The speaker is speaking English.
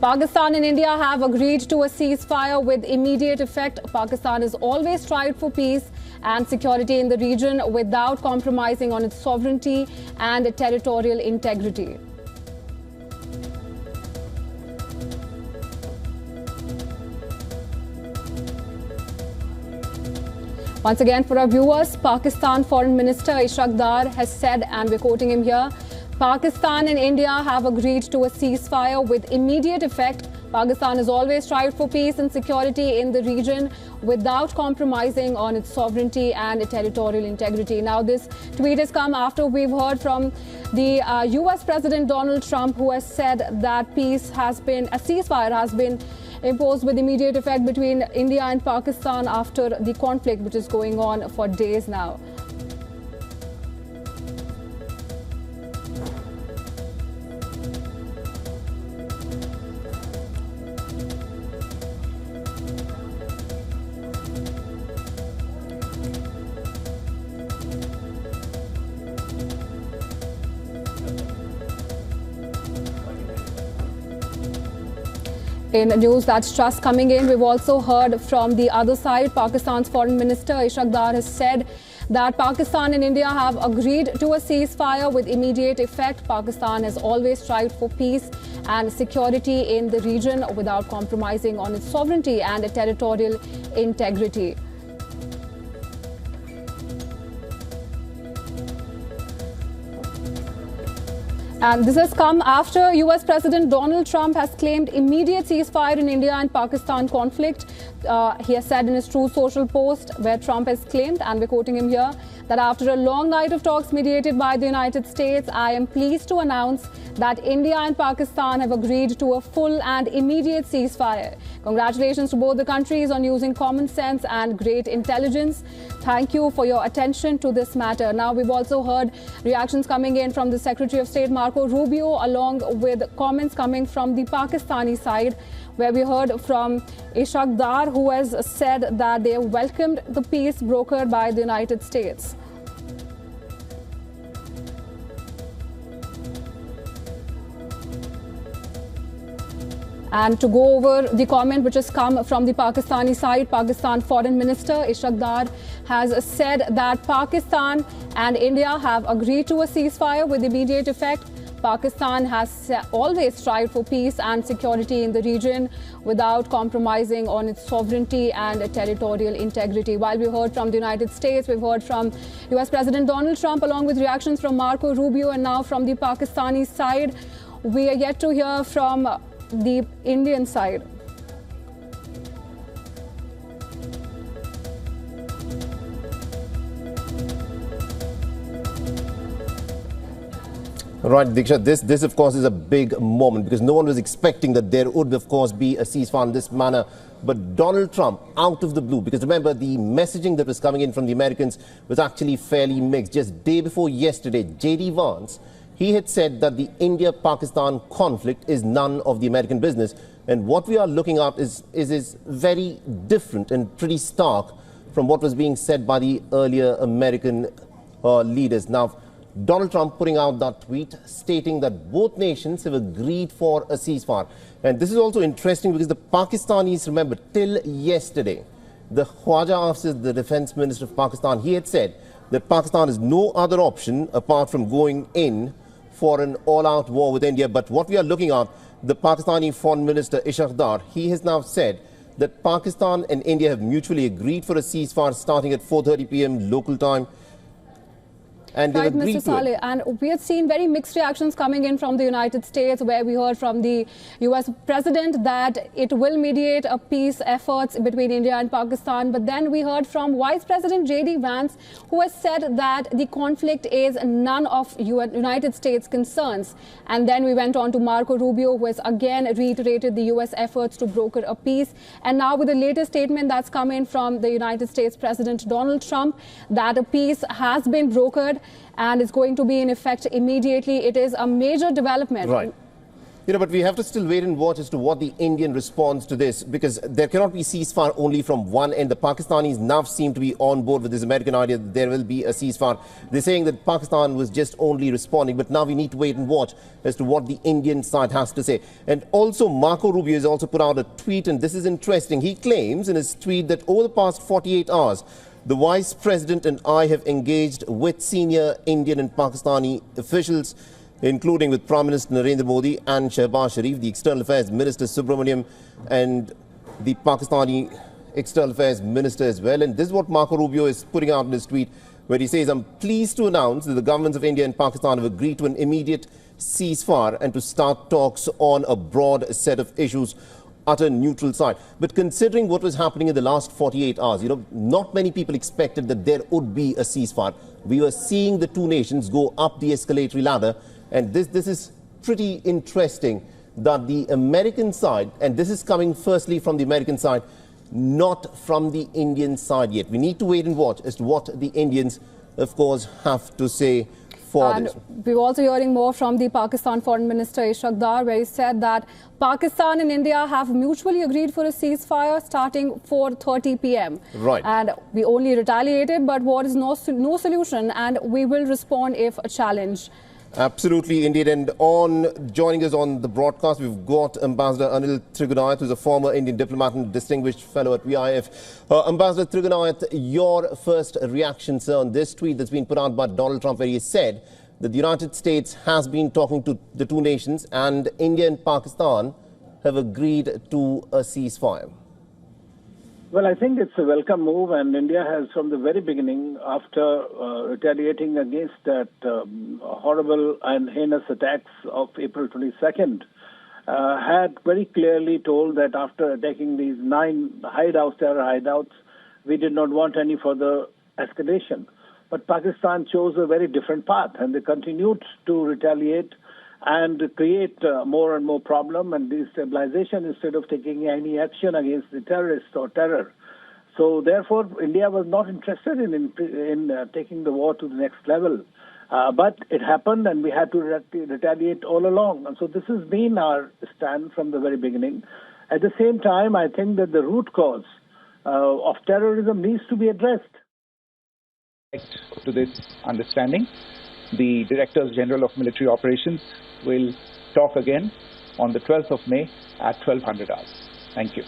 Pakistan and India have agreed to a ceasefire with immediate effect. Pakistan has always strived for peace and security in the region without compromising on its sovereignty and territorial integrity. Once again, for our viewers, Pakistan Foreign Minister Ishaq Dar has said, and we're quoting him here, Pakistan and India have agreed to a ceasefire with immediate effect. Pakistan has always strived for peace and security in the region without compromising on its sovereignty and territorial integrity. Now, this tweet has come after we've heard from the US President Donald Trump, who has said that a ceasefire has been imposed with immediate effect between India and Pakistan after the conflict, which is going on for days now. In news that's just coming in, we've also heard from the other side. Pakistan's Foreign Minister Ishaq Dar has said that Pakistan and India have agreed to a ceasefire with immediate effect. Pakistan has always strived for peace and security in the region without compromising on its sovereignty and territorial integrity. And this has come after US President Donald Trump has claimed immediate ceasefire in India and Pakistan conflict. He has said in his Truth Social post, where Trump has claimed, and we're quoting him here, that after a long night of talks mediated by the United States, I am pleased to announce that India and Pakistan have agreed to a full and immediate ceasefire. Congratulations to both the countries on using common sense and great intelligence. Thank you for your attention to this matter. Now, we've also heard reactions coming in from the Secretary of State, Marco Rubio, along with comments coming from the Pakistani side, where we heard from Ishaq Dar, who has said that they welcomed the peace brokered by the United States. And to go over the comment which has come from the Pakistani side, Pakistan Foreign Minister Ishaq Dar has said that Pakistan and India have agreed to a ceasefire with immediate effect. Pakistan has always strived for peace and security in the region without compromising on its sovereignty and territorial integrity. While we heard from the United States, we've heard from US President Donald Trump, along with reactions from Marco Rubio, and now from the Pakistani side. We are yet to hear from the Indian side. Right, Diksha, this of course is a big moment because no one was expecting that there would of course be a ceasefire in this manner. But Donald Trump, out of the blue, because remember the messaging that was coming in from the Americans was actually fairly mixed. Just day before yesterday, J.D. Vance, he had said that the India-Pakistan conflict is none of the American business. And what we are looking at is very different and pretty stark from what was being said by the earlier American leaders. Now, Donald Trump putting out that tweet stating that both nations have agreed for a ceasefire. And this is also interesting because the Pakistanis, remember, till yesterday, the Khwaja officer, the defense minister of Pakistan, he had said that Pakistan has no other option apart from going in for an all-out war with India. But what we are looking at, the Pakistani Foreign Minister Ishaq Dar, he has now said that Pakistan and India have mutually agreed for a ceasefire starting at 4:30 p.m. local time. And right, Mr. Saleh. And we have seen very mixed reactions coming in from the United States, where we heard from the US President that it will mediate a peace efforts between India and Pakistan. But then we heard from Vice President J.D. Vance, who has said that the conflict is none of United States concerns. And then we went on to Marco Rubio, who has again reiterated the US efforts to broker a peace. And now with the latest statement that's come in from the United States President Donald Trump, that a peace has been brokered and is going to be in effect immediately. It is a major development. Right. But we have to still wait and watch as to what the Indian responds to this, because there cannot be ceasefire only from one end. The Pakistanis now seem to be on board with this American idea that there will be a ceasefire. They're saying that Pakistan was just only responding, but now we need to wait and watch as to what the Indian side has to say. And also, Marco Rubio has also put out a tweet, and this is interesting. He claims in his tweet that over the past 48 hours, the Vice President and I have engaged with senior Indian and Pakistani officials, including with Prime Minister Narendra Modi and Shehbaz Sharif, the External Affairs Minister Subramaniam, and the Pakistani External Affairs Minister as well. And this is what Marco Rubio is putting out in his tweet, where he says, I'm pleased to announce that the governments of India and Pakistan have agreed to an immediate ceasefire and to start talks on a broad set of issues at a neutral side. But considering what was happening in the last 48 hours, not many people expected that there would be a ceasefire. We were seeing the two nations go up the escalatory ladder. And this is pretty interesting that the American side, and this is coming firstly from the American side, not from the Indian side yet. We need to wait and watch as to what the Indians, of course, have to say for this. We're also hearing more from the Pakistan Foreign Minister Ishaq Dar, where he said that Pakistan and India have mutually agreed for a ceasefire starting 4:30 p.m. Right. And we only retaliated, but war is no solution, and we will respond if challenged. Absolutely, indeed. And joining us on the broadcast, we've got Ambassador Anil Trigunayat, who's a former Indian diplomat and distinguished fellow at WIF. Ambassador Trigunayat, your first reaction, sir, on this tweet that's been put out by Donald Trump, where he said that the United States has been talking to the two nations and India and Pakistan have agreed to a ceasefire. Well, I think it's a welcome move, and India has, from the very beginning, after retaliating against that horrible and heinous attacks of April 22nd, had very clearly told that after attacking these 9 terror hideouts, we did not want any further escalation. But Pakistan chose a very different path, and they continued to retaliate and create more and more problem and destabilization instead of taking any action against the terrorists or terror. So therefore, India was not interested in taking the war to the next level. But it happened, and we had to retaliate all along. And so this has been our stand from the very beginning. At the same time, I think that the root cause of terrorism needs to be addressed. To this understanding, the Directors General of Military Operations will talk again on the 12th of May at 1200 hours. Thank you.